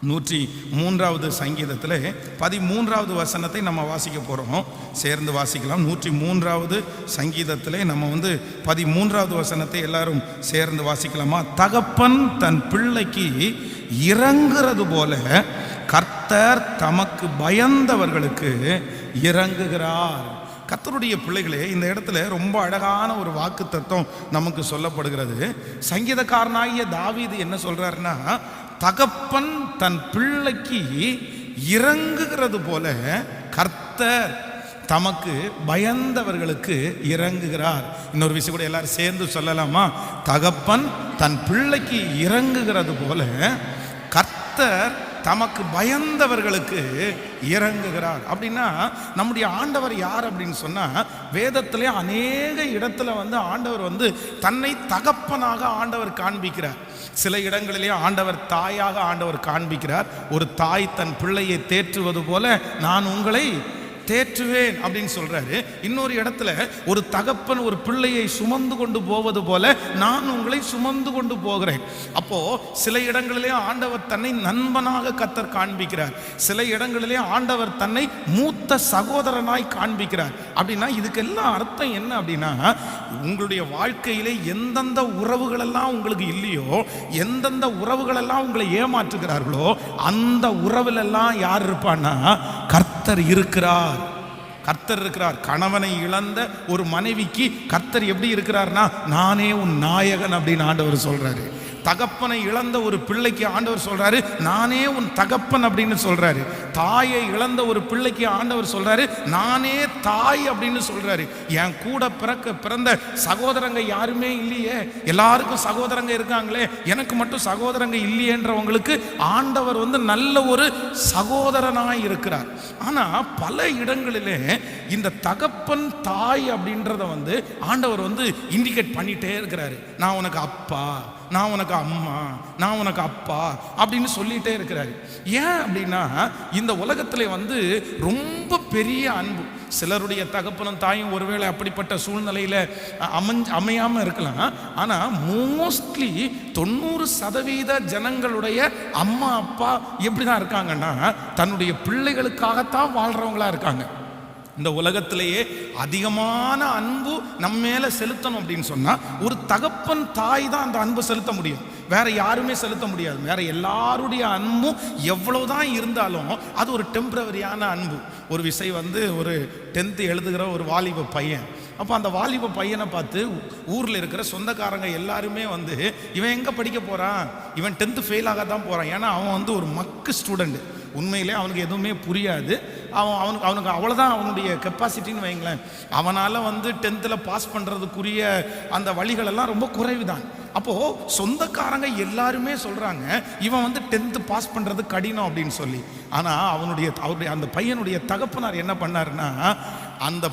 103வது சங்கீதத்தில் 13வது வசனத்தை நம்ம வாசிக்க போகிறோம். சேர்ந்து வாசிக்கலாம். 103வது சங்கீதத்தில் நம்ம 13வது வசனத்தை எல்லாரும் சேர்ந்து வாசிக்கலாமா? தகப்பன் தன் பிள்ளைக்கு இறங்குறது போல கர்த்தர் தமக்கு பயந்தவர்களுக்கு இறங்குகிறார். கர்த்தருடைய பிள்ளைகளே, இந்த இடத்துல ரொம்ப அழகான ஒரு வாக்கு தத்துவம் நமக்கு சொல்லப்படுகிறது. சங்கீதக்காரனாகிய தாவீது என்ன சொல்றாருன்னா, தகப்பன் தன் பிள்ளைக்கு இறங்குகிறது போல கர்த்தர் தமக்கு பயந்தவர்களுக்கு இறங்குகிறார். இன்னொரு விஷயம் கூட எல்லாரும் சேர்ந்து சொல்லலாமா? தகப்பன் தன் பிள்ளைக்கு இறங்குகிறது போல கர்த்தர் தமக்கு பயந்தவர்களுக்கு இறங்குகிறார். அப்படின்னா நம்முடைய ஆண்டவர் யார் அப்படின்னு சொன்னா, வேதத்திலே அநேக இடத்துல ஆண்டவர் தன்னை தகப்பனாக ஆண்டவர் காண்பிக்கிறார். சில இடங்களிலே ஆண்டவர் தாயாக ஆண்டவர் காண்பிக்கிறார். ஒரு தாய் தன் பிள்ளையை தேற்றுவது போல நான் உங்களை தேற்றுவேன் அப்படின்னு சொல்றாரு. இன்னொரு இடத்துல ஒரு தகப்பன் ஒரு பிள்ளையை சுமந்து கொண்டு போவது போல நான் உங்களை சுமந்து கொண்டு போகிறேன். அப்போ சில இடங்களிலே ஆண்டவர் தன்னை நண்பனாக கர்த்தர் காண்பிக்கிறார். சில இடங்களிலே ஆண்டவர் தன்னை மூத்த சகோதரனாய் காண்பிக்கிறார். அப்படின்னா இதுக்கெல்லாம் அர்த்தம் என்ன அப்படின்னா, உங்களுடைய வாழ்க்கையிலே எந்தெந்த உறவுகள் எல்லாம் உங்களுக்கு இல்லையோ, எந்தெந்த உறவுகள் எல்லாம் உங்களை ஏமாற்றுகிறார்களோ, அந்த உறவுல எல்லாம் யார் இருப்பான்னா கர்த்தர் இருக்கிறார். கர்த்தர் இருக்கிறார். கணவனை இழந்த ஒரு மனைவிக்கு கர்த்தர் எப்படி இருக்கிறார்னா, நானே உன் நாயகன் அப்படின்னு ஆண்டவர் சொல்றாரு. தகப்பனை இழந்த ஒரு பிள்ளைக்கு ஆண்டவர் சொல்றாரு, நானே உன் தகப்பன் அப்படின்னு சொல்றாரு. தாயை இழந்த ஒரு பிள்ளைக்கு ஆண்டவர் சொல்றாரு, நானே தாய் அப்படின்னு சொல்றாரு. என் கூட பிறந்த சகோதரங்க யாருமே இல்லையே, எல்லாருக்கும் சகோதரங்க இருக்காங்களே, எனக்கு மட்டும் சகோதரங்க இல்லையேன்றவங்களுக்கு ஆண்டவர் நல்ல ஒரு சகோதரனாய் இருக்கிறார். ஆனா பல இடங்களிலே இந்த தகப்பன் தாய் அப்படின்றத ஆண்டவர் இண்டிகேட் பண்ணிட்டே இருக்கிறாரு. நான் உனக்கு அப்பா, நான் உனக்கு அம்மா, நான் உனக்கு அப்பா அப்படின்னு சொல்லிட்டே இருக்கிறாரு. ஏன் அப்படின்னா இந்த உலகத்துல ரொம்ப பெரிய அன்பு. சிலருடைய தகப்பனும் தாயும் ஒருவேளை அப்படிப்பட்ட சூழ்நிலையில அமையாம இருக்கலாம். ஆனா மோஸ்ட்லி 90% ஜனங்களுடைய அம்மா அப்பா எப்படிதான் இருக்காங்கன்னா, தன்னுடைய பிள்ளைகளுக்காகத்தான் வாழ்றவங்களா இருக்காங்க. இந்த உலகத்திலேயே அதிகமான அன்பு நம்ம மேல செலுத்தணும் அப்படின்னு சொன்னா ஒரு தகப்பன் தாய் தான் அந்த அன்பு செலுத்த முடியும். வேற யாருமே செலுத்த முடியாது. வேற எல்லாருடைய அன்பும் எவ்வளவுதான் இருந்தாலும் அது ஒரு டெம்பரவரியான அன்பு. ஒரு விஷயம் ஒரு 10th எழுதுகிற ஒரு வாலிப பையன். அப்போ அந்த வாலிப பையனை பார்த்து ஊரில் இருக்கிற சொந்தக்காரங்க எல்லாருமே இவன் எங்கே படிக்க போகிறான், இவன் 10th ஃபெயில் ஆக தான் போகிறான். ஏன்னா அவன் ஒரு மக்கு ஸ்டூடெண்ட். உண்மையிலே அவனுக்கு எதுவுமே புரியாது. அவனுக்கு அவ்வளோதான் அவனுடைய கெப்பாசிட்டின்னு வைங்களேன். அவனால் 10th பாஸ் பண்ணுறதுக்குரிய அந்த வழிகளெல்லாம் ரொம்ப குறைவு தான். அப்போது சொந்தக்காரங்க எல்லாருமே சொல்கிறாங்க இவன் 10th பாஸ் பண்ணுறது கடினம் அப்படின்னு சொல்லி. ஆனால் அவருடைய அந்த பையனுடைய தகப்பனார் என்ன பண்ணாருன்னா, அந்த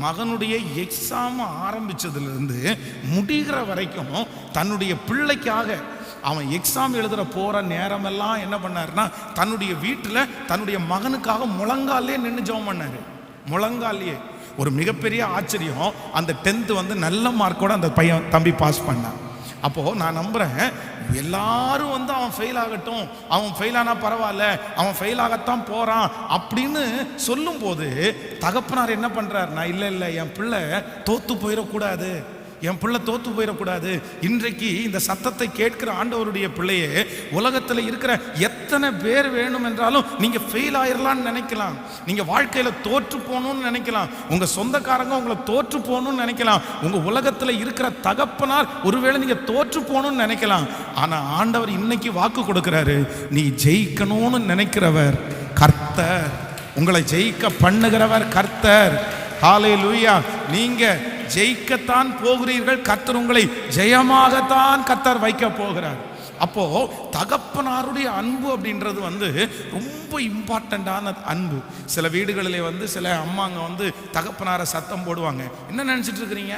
மகனுடைய எக்ஸாம் ஆரம்பிச்சதுலேருந்து முடிகிற வரைக்கும் தன்னுடைய பிள்ளைக்காக அவன் எக்ஸாம் எழுதுற போற நேரமெல்லாம் என்ன பண்ணாருன்னா, தன்னுடைய வீட்டில் தன்னுடைய மகனுக்காக முழங்காலே நின்று ஜெபம் பண்ணாரு. முழங்காலே. ஒரு மிகப்பெரிய ஆச்சரியம், அந்த 10th நல்ல மார்க்கோட அந்த பையன் தம்பி பாஸ் பண்ணான். அப்போ நான் நம்புறேன் எல்லாரும் அவன் ஃபெயில் ஆகட்டும், அவன் ஃபெயில் ஆனா பரவாயில்ல, அவன் ஃபெயில் ஆகத்தான் போறான் அப்படின்னு சொல்லும் போது தகப்பனார் என்ன பண்றாருன்னா, இல்ல என் பிள்ளை தோத்து போயிடக்கூடாது, என் பிள்ளை தோத்து போயிடக்கூடாது. இன்றைக்கு இந்த சத்தத்தை கேட்கிற ஆண்டவருடைய பிள்ளையே, உலகத்தில் இருக்கிற எத்தனை பேர் வேணும் என்றாலும் நீங்க ஃபெயில் ஆயிரலாம்னு நினைக்கலாம், நீங்க வாழ்க்கையில தோற்று போகணும்னு நினைக்கலாம், உங்க சொந்தக்காரங்க உங்களை தோற்று போகணும்னு நினைக்கலாம், உங்க உலகத்தில் இருக்கிற தகப்பனார் ஒருவேளை நீங்க தோற்று போகணும்னு நினைக்கலாம். ஆனா ஆண்டவர் இன்னைக்கு வாக்கு கொடுக்கிறாரு, நீ ஜெயிக்கணும்னு நினைக்கிறவர் கர்த்தர், உங்களை ஜெயிக்க பண்ணுகிறவர் கர்த்தர். ஹல்லேலூயா. நீங்க ஜெயிக்கத்தான் போகிறீர்கள், கர்த்தர் உங்களை ஜெயமாகத்தான் கர்த்தர் வைக்க போகிறார். அப்போ தகப்பனாருடைய அன்பு அப்படின்றது ரொம்ப இம்பார்ட்டண்டான அன்பு. சில வீடுகளிலே சில அம்மாங்க தகப்பனாரை சத்தம் போடுவாங்க. என்ன நினைச்சிட்டு இருக்கிறீங்க?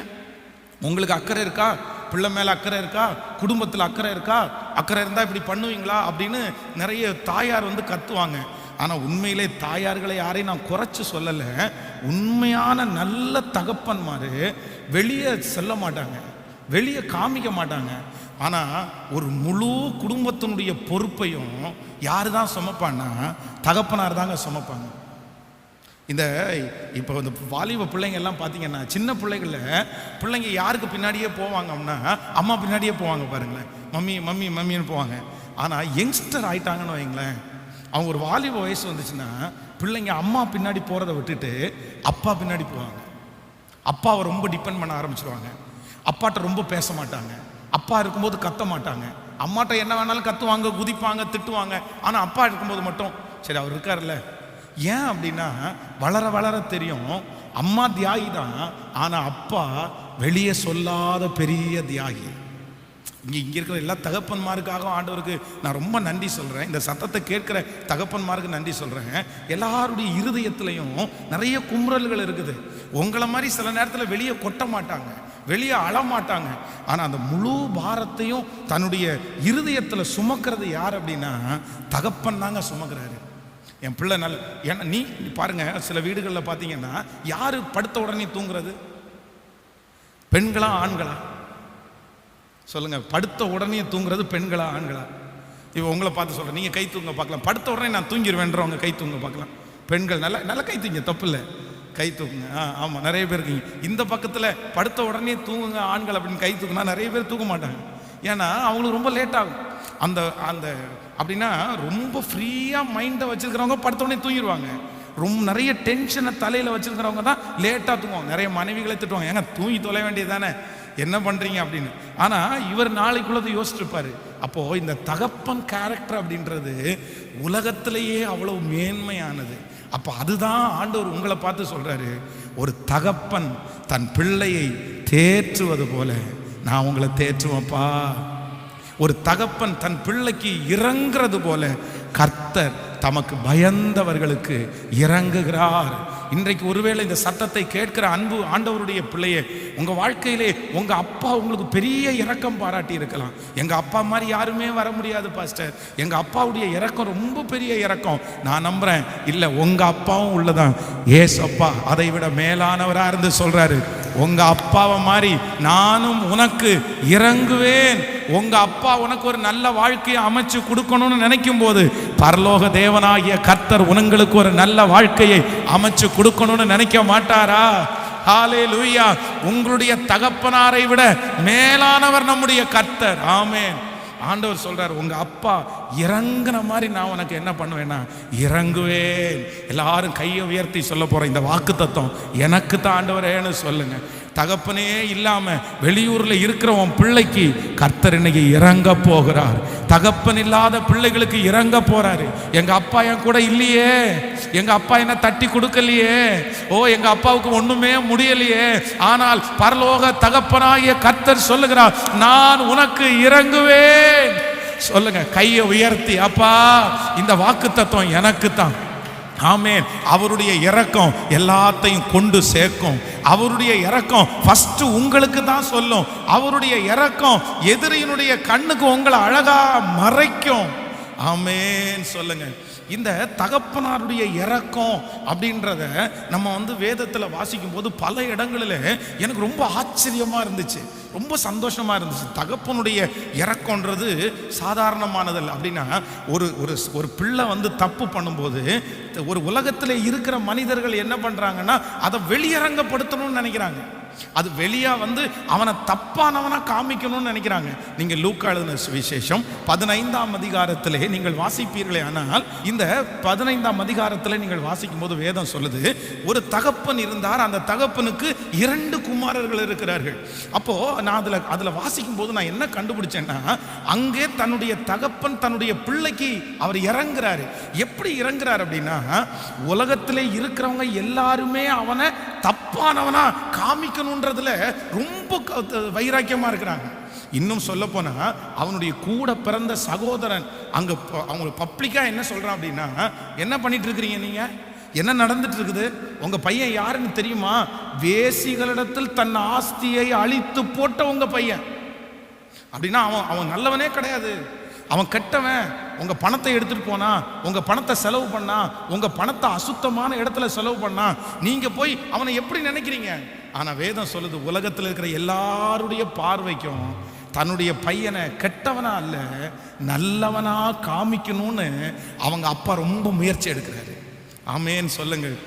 உங்களுக்கு அக்கறை இருக்கா? பிள்ளை மேல அக்கறை இருக்கா? குடும்பத்தில் அக்கறை இருக்கா? அக்கறை இருந்தா இப்படி பண்ணுவீங்களா அப்படின்னு நிறைய தாயார் கத்துவாங்க. ஆனால் உண்மையிலே தாயார்களை யாரையும் நான் குறைச்சி சொல்லலை. உண்மையான நல்ல தகப்பன்மார் வெளியே செல்ல மாட்டாங்க, வெளியே காமிக்க மாட்டாங்க. ஆனால் ஒரு முழு குடும்பத்தினுடைய பொறுப்பையும் யார் தான் சுமப்பான்னா தகப்பனார் தாங்க சுமப்பாங்க. இப்போ இந்த வாலிப பிள்ளைங்க எல்லாம் பார்த்தீங்கன்னா, சின்ன பிள்ளைங்க யாருக்கு பின்னாடியே போவாங்க அப்படின்னா அம்மா பின்னாடியே போவாங்க பாருங்களேன். மம்மி மம்மி மம்மின்னு போவாங்க. ஆனால் யங்ஸ்டர் ஆயிட்டாங்கன்னு வைங்களேன், அவங்க ஒரு வாலிப வயசு வந்துச்சுன்னா பிள்ளைங்க அம்மா பின்னாடி போகிறத விட்டுட்டு அப்பா பின்னாடி போவாங்க. அப்பாவை ரொம்ப டிபெண்ட் பண்ண ஆரம்பிச்சிருவாங்க. அப்பாட்ட ரொம்ப பேச மாட்டாங்க. அப்பா இருக்கும்போது கத்த மாட்டாங்க. அம்மாட்ட என்ன வேணாலும் கத்துவாங்க, குதிப்பாங்க, திட்டுவாங்க. ஆனால் அப்பா இருக்கும்போது மட்டும் சரி அவர் இருக்காருல்ல. ஏன் அப்படின்னா வளர வளர தெரியும் அம்மா தியாகி தான், ஆனால் அப்பா வெளியே சொல்லாத பெரிய தியாகி. இங்கே இருக்கிற எல்லா தகப்பன்மாருக்காக ஆண்டவருக்கு நான் ரொம்ப நன்றி சொல்கிறேன். இந்த சத்தத்தை கேட்கிற தகப்பன்மாருக்கு நன்றி சொல்கிறேன். எல்லாருடைய இருதயத்திலையும் நிறைய குமுறல்கள் இருக்குது. உங்களை மாதிரி சில நேரத்தில் வெளியே கொட்ட மாட்டாங்க, வெளியே அழமாட்டாங்க. ஆனால் அந்த முழு பாரத்தையும் தன்னுடைய இருதயத்தில் சுமக்கிறது யார் அப்படின்னா தகப்பன் தாங்க சுமக்கிறாரு. என் பிள்ளை நல்ல ஏன்னா நீ பாருங்க, சில வீடுகளில் பார்த்தீங்கன்னா யார் படுத்த உடனே தூங்குறது? பெண்களா ஆண்களா சொல்லுங்க. படுத்த உடனே தூங்குறது பெண்களா ஆண்களா? இப்போ உங்களை பார்த்து சொல்கிறேன், நீங்கள் கை தூங்க பார்க்கலாம். படுத்த உடனே நான் தூங்கிடுவேன்றவங்க கை தூங்க பார்க்கலாம். பெண்கள் நல்லா நல்லா கை தூங்க, தப்பு இல்லை, கை தூக்குங்க. ஆமாம், நிறைய பேர் இருக்கீங்க. இந்த பக்கத்தில் படுத்த உடனே தூங்குங்க ஆண்கள் அப்படின்னு கை தூக்குனா நிறைய பேர் தூக்க மாட்டாங்க. ஏன்னா அவங்களுக்கு ரொம்ப லேட் ஆகும். அந்த அந்த அப்படின்னா ரொம்ப ஃப்ரீயாக மைண்டை வச்சுருக்கிறவங்க படுத்த உடனே தூங்கிடுவாங்க. ரொம்ப நிறைய டென்ஷனை தலையில் வச்சுருக்கிறவங்க தான் லேட்டாக தூங்குவாங்க. நிறைய மனைவிகளை திட்டுவாங்க, ஏங்க தூங்கி தொலை வேண்டியது தானே, என்ன பண்ணுறீங்க அப்படின்னு. ஆனால் இவர் நாளைக்குள்ளதை யோசிச்சுருப்பார். அப்போது இந்த தகப்பன் கேரக்டர் அப்படின்றது உலகத்திலேயே அவ்வளோ மேன்மையானது. அப்போ அதுதான் ஆண்டவர் உங்களை பார்த்து சொல்கிறாரு, ஒரு தகப்பன் தன் பிள்ளையை தேற்றுவது போல நான் உங்களை தேற்றுவேன்ப்பா. ஒரு தகப்பன் தன் பிள்ளைக்கு இறங்குறது போல கர்த்தர் தமக்கு பயந்தவர்களுக்கு இறங்குகிறார். இன்றைக்கு ஒருவேளை இந்த சத்தத்தை கேட்கிற அன்பு ஆண்டவருடைய பிள்ளையே, உங்க வாழ்க்கையிலே உங்க அப்பா உங்களுக்கு பெரிய இரக்கம் பாராட்டி இருக்கலாம். எங்க அப்பா மாதிரி யாருமே வர முடியாது பாஸ்டர், எங்க அப்பாவுடைய இரக்கம் ரொம்ப பெரிய இரக்கம். நான் நம்புறேன், இல்லை உங்க அப்பாவும் உள்ளதான். ஏசப்பா அதை விட மேலானவரா இருந்து சொல்றாரு, உங்க அப்பாவை மாதிரி நானும் உனக்கு இறங்குவேன். உங்க அப்பா உனக்கு ஒரு நல்ல வாழ்க்கையை அமைச்சு கொடுக்கணும்னு நினைக்கும் போது பரலோக தேவனாகிய கர்த்தர் உங்களுக்கு ஒரு நல்ல வாழ்க்கையை அமைச்சு கொடுக்கணும்னு நினைக்க மாட்டாரா? ஹல்லேலூயா. உங்களுடைய தகப்பனாரை விட மேலானவர் நம்முடைய கர்த்தர். ஆமென். ஆண்டவர் சொல்றார், உங்க அப்பா இறங்குன மாதிரி நான் உனக்கு என்ன பண்ணுவேன்னா இறங்குவேன். எல்லாரும் கையை உயர்த்தி சொல்ல போற இந்த வாக்கு தத்துவம் எனக்கு தான் ஆண்டவரேன்னு சொல்லுங்க. தகப்பனே இல்லாம வெளியூர்ல இருக்கிற உன் பிள்ளைக்கு கர்த்தர் இன்னைக்கு இறங்க போகிறார். தகப்பன் இல்லாத பிள்ளைகளுக்கு இறங்க போறாரு. எங்க அப்பா என் கூட இல்லையே, எங்க அப்பா என்ன தட்டி கொடுக்கலையே, ஓ எங்க அப்பாவுக்கு ஒண்ணுமே முடியலையே, ஆனால் பரலோக தகப்பனாகிய கர்த்தர் சொல்லுகிறார், நான் உனக்கு இறங்குவேன். சொல்லுங்க கையை உயர்த்தி, அப்பா இந்த வாக்கு தத்துவம் எனக்கு தான். ஆமென். அவருடைய இரக்கம் எல்லாத்தையும் கொண்டு சேர்க்கும். அவருடைய இரக்கம் ஃபர்ஸ்ட் உங்களுக்கு தான் சொல்லும். அவருடைய இரக்கம் எதிரியினுடைய கண்ணுக்கு உங்களை அழகா மறைக்கும். ஆமென் சொல்லுங்க. இந்த தகப்பனாருடைய இரக்கம் அப்படின்றத நம்ம வேதத்தில் வாசிக்கும் போது பல இடங்களில் எனக்கு ரொம்ப ஆச்சரியமாக இருந்துச்சு, ரொம்ப சந்தோஷமா இருந்துச்சு. தகப்பனுடைய இரக்கம்ன்றது சாதாரணமானதல்ல. அப்படின்னா ஒரு ஒரு ஒரு பிள்ளை தப்பு பண்ணும்போது ஒரு உலகத்தில் இருக்கிற மனிதர்கள் என்ன பண்றாங்கன்னா அதை வெளியரங்கப்படுத்தணும்னு நினைக்கிறாங்க. அது வெளியா அவனை தப்பானவனா காமிக்கணும்னு நினைக்கிறாங்க. நீங்க லூக்கா எழுதின சுவிசேஷம் 15ஆம் அதிகாரத்திலே நீங்கள் வாசிப்பீர்களே ஆனால், இந்த 15ஆம் அதிகாரத்தில் நீங்கள் வாசிக்கும் போது வேதம் சொல்லுது, ஒரு தகப்பன் இருந்தார், அந்த தகப்பனுக்கு 2 குமாரர்கள் இருக்கிறார்கள். அப்போ நான் அதுல வாசிக்கும் போது நான் என்ன கண்டுபிடிச்சேன்னா, அங்கே தன்னுடைய தகப்பன் தன்னுடைய பிள்ளைக்கு அவர் இறங்குறாரு. எப்படி இறங்குறாரு அப்படின்னா, உலகத்திலே இருக்கிறவங்க எல்லாருமே அவனை தப்பானவனா காமிக்கணும்ன்றதுல ரொம்ப வைராக்கியமா இருக்கிறாங்க. இன்னும் சொல்ல போனா அவனுடைய கூட பிறந்த சகோதரன் அங்க அவங்க பப்ளிக்கா என்ன சொல்றான் அப்படின்னா, என்ன பண்ணிட்டு இருக்கிறீங்க நீங்க, என்ன நடந்துட்டு இருக்குது, உங்க பையன் யாருன்னு தெரியுமா, வேசிகளிடத்தில் தன் ஆஸ்தியை அழித்து போட்ட உங்க பையன். அப்படின்னா அவன் நல்லவனே கிடையாது, அவன் கெட்டவன். உங்க பணத்தை எடுத்துட்டு போனா, உங்க பணத்தை செலவு பண்ணா, உங்க பணத்தை அசுத்தமான இடத்துல செலவு பண்ணா, நீங்க போய் அவனை எப்படி நினைக்கிறீங்க? ஆனா வேதம் சொல்லுது, உலகத்தில் இருக்கிற எல்லாருடைய பார்வைக்கும் தன்னுடைய பையனை கெட்டவனா அல்ல நல்லவனா காமிக்கணும்னு அவங்க அப்பா ரொம்ப முயற்சி எடுக்கிறாரு. ஆமேன்னு சொல்லுங்கள்.